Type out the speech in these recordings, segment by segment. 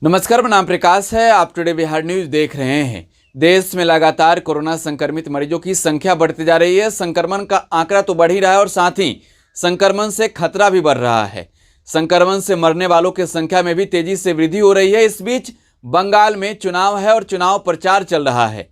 नमस्कार, मेरा नाम प्रकाश है। आप टुडे बिहार न्यूज देख रहे हैं। देश में लगातार कोरोना संक्रमित मरीजों की संख्या बढ़ती जा रही है। संक्रमण का आंकड़ा तो बढ़ ही रहा है और साथ ही संक्रमण से खतरा भी बढ़ रहा है। संक्रमण से मरने वालों की संख्या में भी तेजी से वृद्धि हो रही है। इस बीच बंगाल में चुनाव है और चुनाव प्रचार चल रहा है।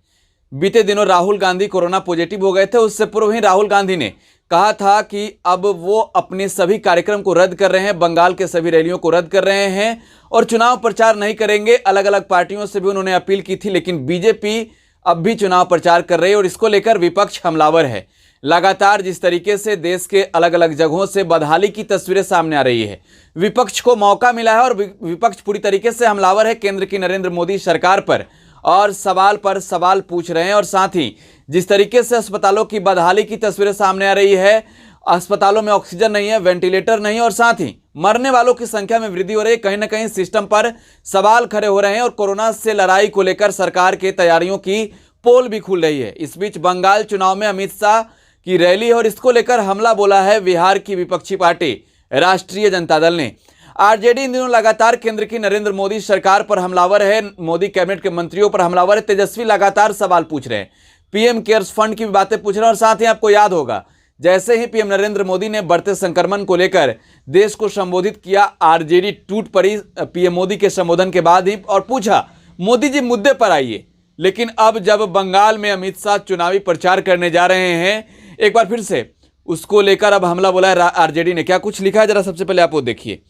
बीते दिनों राहुल गांधी कोरोना पॉजिटिव हो गए थे। उससे पूर्व ही राहुल गांधी ने कहा था कि अब वो अपने सभी कार्यक्रम को रद्द कर रहे हैं, बंगाल के सभी रैलियों को रद्द कर रहे हैं और चुनाव प्रचार नहीं करेंगे। अलग अलग पार्टियों से भी उन्होंने अपील की थी, लेकिन बीजेपी अब भी चुनाव प्रचार कर रही है और इसको लेकर विपक्ष हमलावर है। लगातार जिस तरीके से देश के अलग अलग जगहों से बदहाली की तस्वीरें सामने आ रही है, विपक्ष को मौका मिला है और विपक्ष पूरी तरीके से हमलावर है केंद्र की नरेंद्र मोदी सरकार पर और सवाल पर सवाल पूछ रहे हैं। और साथ ही जिस तरीके से अस्पतालों की बदहाली की तस्वीरें सामने आ रही है, अस्पतालों में ऑक्सीजन नहीं है, वेंटिलेटर नहीं है और साथ ही मरने वालों की संख्या में वृद्धि हो रही है। कहीं ना कहीं सिस्टम पर सवाल खड़े हो रहे हैं और कोरोना से लड़ाई को लेकर सरकार के तैयारियों की पोल भी खुल रही है। इस बीच बंगाल चुनाव में अमित शाह की रैली और इसको लेकर हमला बोला है बिहार की विपक्षी पार्टी राष्ट्रीय जनता दल ने। आरजेडी इन दिनों लगातार केंद्र की नरेंद्र मोदी सरकार पर हमलावर है, मोदी कैबिनेट के मंत्रियों पर हमलावर है। तेजस्वी लगातार सवाल पूछ रहे हैं, पीएम केयर्स फंड की बातें पूछ रहे हैं और साथ ही आपको याद होगा जैसे ही पीएम नरेंद्र मोदी ने बढ़ते संक्रमण को लेकर देश को संबोधित किया, आरजेडी टूट पड़ी पीएम मोदी के संबोधन के बाद ही और पूछा मोदी जी मुद्दे पर आइए। लेकिन अब जब बंगाल में अमित शाह चुनावी प्रचार करने जा रहे हैं, एक बार फिर से उसको लेकर अब हमला बोला है आरजेडी ने। क्या कुछ लिखा है जरा सबसे पहले आप वो देखिए।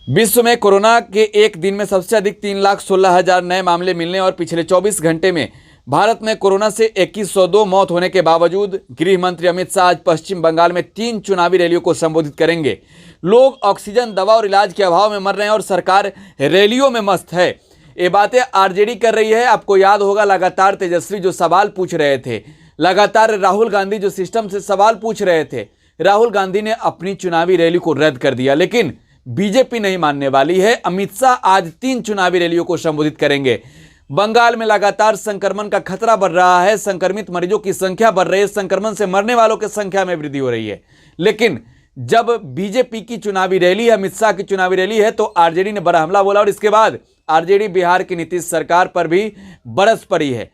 विश्व में कोरोना के एक दिन में सबसे अधिक 3,16,000 नए मामले मिलने और पिछले 24 घंटे में भारत में कोरोना से 2102 मौत होने के बावजूद गृह मंत्री अमित शाह आज पश्चिम बंगाल में 3 चुनावी रैलियों को संबोधित करेंगे। लोग ऑक्सीजन, दवा और इलाज के अभाव में मर रहे हैं और सरकार रैलियों में मस्त है। ये बातें आरजेडी कर रही है। आपको याद होगा लगातार तेजस्वी जो सवाल पूछ रहे थे, लगातार राहुल गांधी जो सिस्टम से सवाल पूछ रहे थे, राहुल गांधी ने अपनी चुनावी रैली को रद्द कर दिया। लेकिन बीजेपी नहीं मानने वाली है। अमित शाह आज 3 चुनावी रैलियों को संबोधित करेंगे। बंगाल में लगातार संक्रमण का खतरा बढ़ रहा है, संक्रमित मरीजों की संख्या बढ़ रही है, संक्रमण से मरने वालों की संख्या में वृद्धि हो रही है। लेकिन जब बीजेपी की चुनावी रैली है, अमित शाह की चुनावी रैली है, तो आरजेडी ने बड़ा हमला बोला और इसके बाद आरजेडी बिहार की नीतीश सरकार पर भी बरस पड़ी है,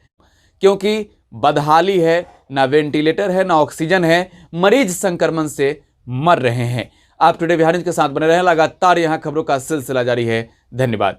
क्योंकि बदहाली है, ना वेंटिलेटर है, ना ऑक्सीजन है, मरीज संक्रमण से मर रहे हैं। आप टुडे बिहार न्यूज के साथ बने रहें। लगातार यहां खबरों का सिलसिला जारी है। धन्यवाद।